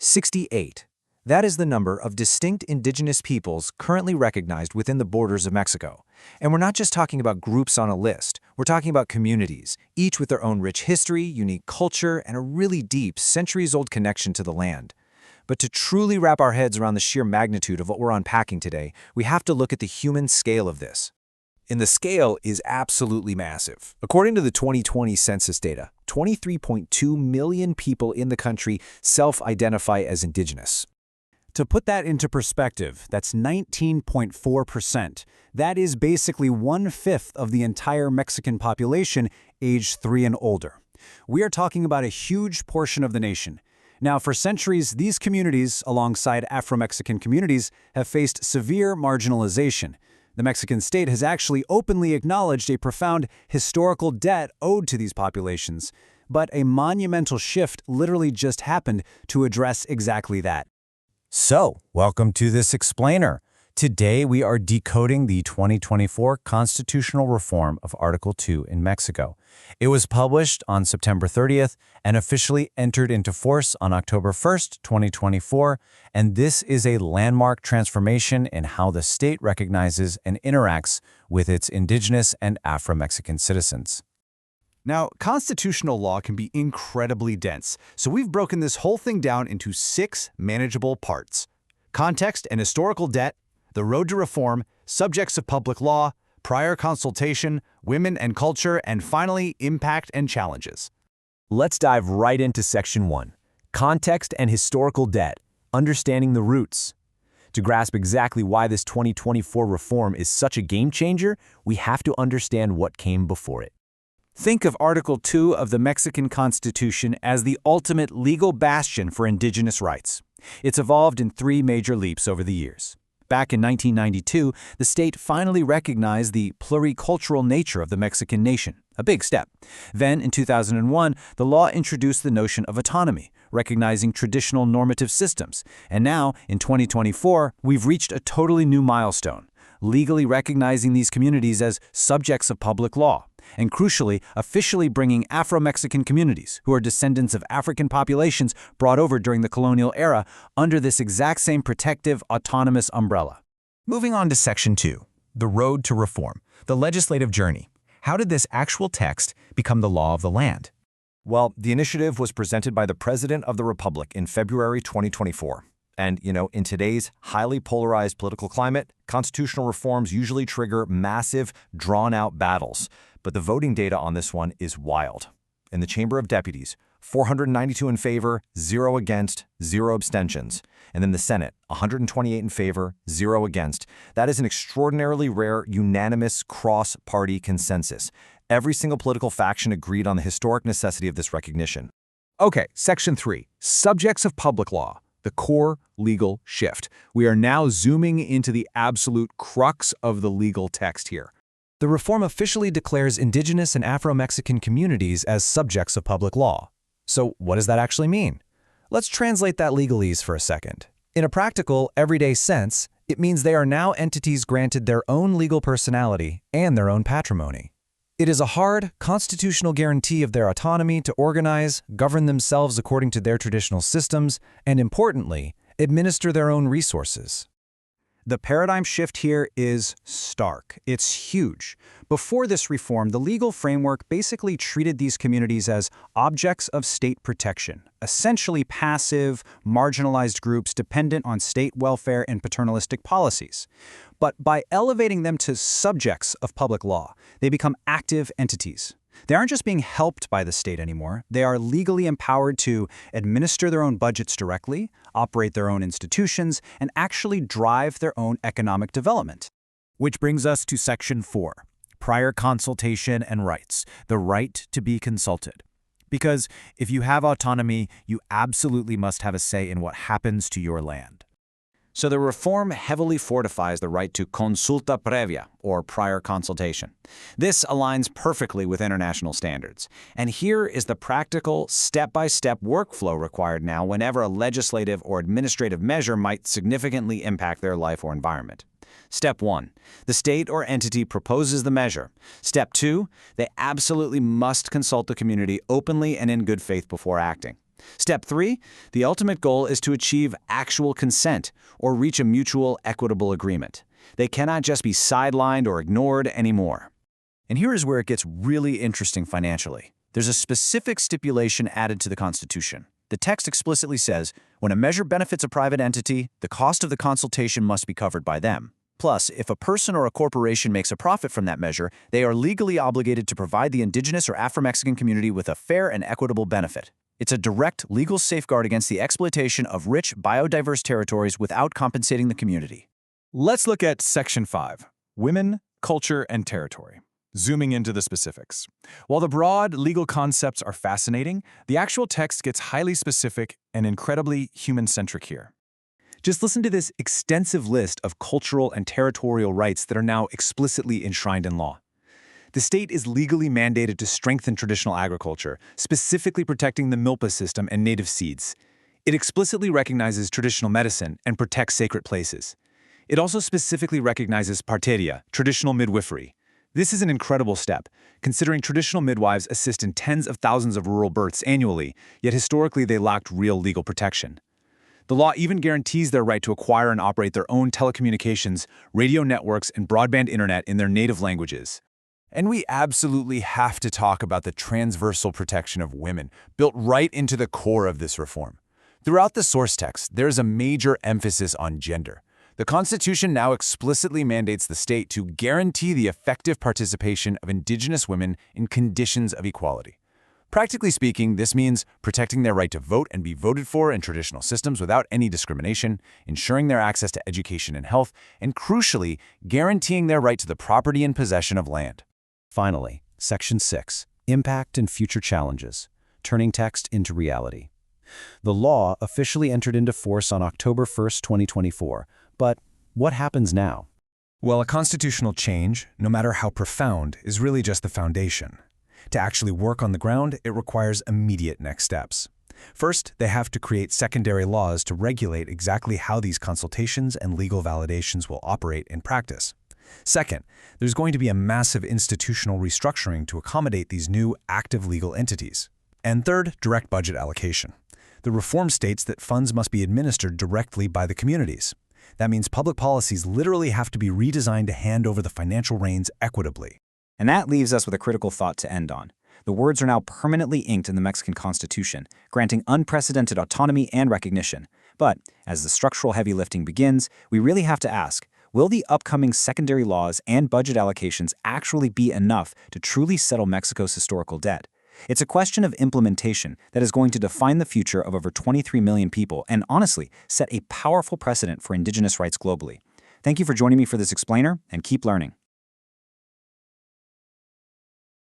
68. That is the number of distinct indigenous peoples currently recognized within the borders of Mexico. And we're not just talking about groups on a list. We're talking about communities, each with their own rich history, unique culture, and a really deep, centuries-old connection to the land. But to truly wrap our heads around the sheer magnitude of what we're unpacking today, we have to look at the human scale of this. And the scale is absolutely massive. According to the 2020 census data, 23.2 million people in the country self-identify as indigenous. To put that into perspective, that's 19.4%. That is basically 1/5 of the entire Mexican population aged 3 and older. We are talking about a huge portion of the nation. Now, for centuries, these communities, alongside Afro-Mexican communities, have faced severe marginalization. The Mexican state has actually openly acknowledged a profound historical debt owed to these populations. But a monumental shift literally just happened to address exactly that. So, welcome to this explainer. Today we are decoding the 2024 constitutional reform of Article 2 in Mexico. It was published on September 30th and officially entered into force on October 1st, 2024, and this is a landmark transformation in how the state recognizes and interacts with its indigenous and Afro-Mexican citizens. Now, constitutional law can be incredibly dense, so we've broken this whole thing down into 6 manageable parts: context and historical debt, the road to reform, subjects of public law, prior consultation, women and culture, and finally, impact and challenges. Let's dive right into Section 1, Context and Historical Debt, Understanding the Roots. To grasp exactly why this 2024 reform is such a game changer, we have to understand what came before it. Think of Article 2 of the Mexican Constitution as the ultimate legal bastion for indigenous rights. It's evolved in 3 major leaps over the years. Back in 1992, the state finally recognized the pluricultural nature of the Mexican nation, a big step. Then, in 2001, the law introduced the notion of autonomy, recognizing traditional normative systems. And now, in 2024, we've reached a totally new milestone, legally recognizing these communities as subjects of public law, and crucially, officially bringing Afro-Mexican communities, who are descendants of African populations brought over during the colonial era, under this exact same protective, autonomous umbrella. Moving on to Section 2, the road to reform, the legislative journey. How did this actual text become the law of the land? Well, the initiative was presented by the President of the Republic in February 2024. And, in today's highly polarized political climate, constitutional reforms usually trigger massive, drawn-out battles. But the voting data on this one is wild. In the Chamber of Deputies, 492 in favor, 0 against, 0 abstentions. And in the Senate, 128 in favor, 0 against. That is an extraordinarily rare, unanimous cross-party consensus. Every single political faction agreed on the historic necessity of this recognition. Okay, Section 3, Subjects of Public Law. The core legal shift. We are now zooming into the absolute crux of the legal text here. The reform officially declares indigenous and Afro-Mexican communities as subjects of public law. So what does that actually mean? Let's translate that legalese for a second. In a practical, everyday sense, it means they are now entities granted their own legal personality and their own patrimony. It is a hard, constitutional guarantee of their autonomy to organize, govern themselves according to their traditional systems, and importantly, administer their own resources. The paradigm shift here is stark. It's huge. Before this reform, the legal framework basically treated these communities as objects of state protection, essentially passive, marginalized groups dependent on state welfare and paternalistic policies. But by elevating them to subjects of public law, they become active entities. They aren't just being helped by the state anymore. They are legally empowered to administer their own budgets directly, operate their own institutions, and actually drive their own economic development. Which brings us to Section 4, Prior Consultation and Rights, the right to be consulted. Because if you have autonomy, you absolutely must have a say in what happens to your land. So the reform heavily fortifies the right to consulta previa, or prior consultation. This aligns perfectly with international standards. And here is the practical, step-by-step workflow required now whenever a legislative or administrative measure might significantly impact their life or environment. Step 1. The state or entity proposes the measure. Step 2. They absolutely must consult the community openly and in good faith before acting. Step 3, the ultimate goal is to achieve actual consent or reach a mutual equitable agreement. They cannot just be sidelined or ignored anymore. And here is where it gets really interesting financially. There's a specific stipulation added to the Constitution. The text explicitly says, when a measure benefits a private entity, the cost of the consultation must be covered by them. Plus, if a person or a corporation makes a profit from that measure, they are legally obligated to provide the Indigenous or Afro-Mexican community with a fair and equitable benefit. It's a direct legal safeguard against the exploitation of rich, biodiverse territories without compensating the community. Let's look at Section 5, Women, Culture, and Territory. Zooming into the specifics. While the broad legal concepts are fascinating, the actual text gets highly specific and incredibly human-centric here. Just listen to this extensive list of cultural and territorial rights that are now explicitly enshrined in law. The state is legally mandated to strengthen traditional agriculture, specifically protecting the milpa system and native seeds. It explicitly recognizes traditional medicine and protects sacred places. It also specifically recognizes parteria, traditional midwifery. This is an incredible step, considering traditional midwives assist in tens of thousands of rural births annually, yet historically they lacked real legal protection. The law even guarantees their right to acquire and operate their own telecommunications, radio networks, and broadband internet in their native languages. And we absolutely have to talk about the transversal protection of women, built right into the core of this reform. Throughout the source text, there is a major emphasis on gender. The Constitution now explicitly mandates the state to guarantee the effective participation of Indigenous women in conditions of equality. Practically speaking, this means protecting their right to vote and be voted for in traditional systems without any discrimination, ensuring their access to education and health, and crucially, guaranteeing their right to the property and possession of land. Finally, Section 6, Impact and Future Challenges, turning text into reality. The law officially entered into force on October 1, 2024, but what happens now? Well, a constitutional change, no matter how profound, is really just the foundation. To actually work on the ground, it requires immediate next steps. First, they have to create secondary laws to regulate exactly how these consultations and legal validations will operate in practice. Second, there's going to be a massive institutional restructuring to accommodate these new active legal entities. And third, direct budget allocation. The reform states that funds must be administered directly by the communities. That means public policies literally have to be redesigned to hand over the financial reins equitably. And that leaves us with a critical thought to end on. The words are now permanently inked in the Mexican Constitution, granting unprecedented autonomy and recognition. But as the structural heavy lifting begins, we really have to ask, will the upcoming secondary laws and budget allocations actually be enough to truly settle Mexico's historical debt? It's a question of implementation that is going to define the future of over 23 million people and, honestly, set a powerful precedent for Indigenous rights globally. Thank you for joining me for this explainer, and keep learning.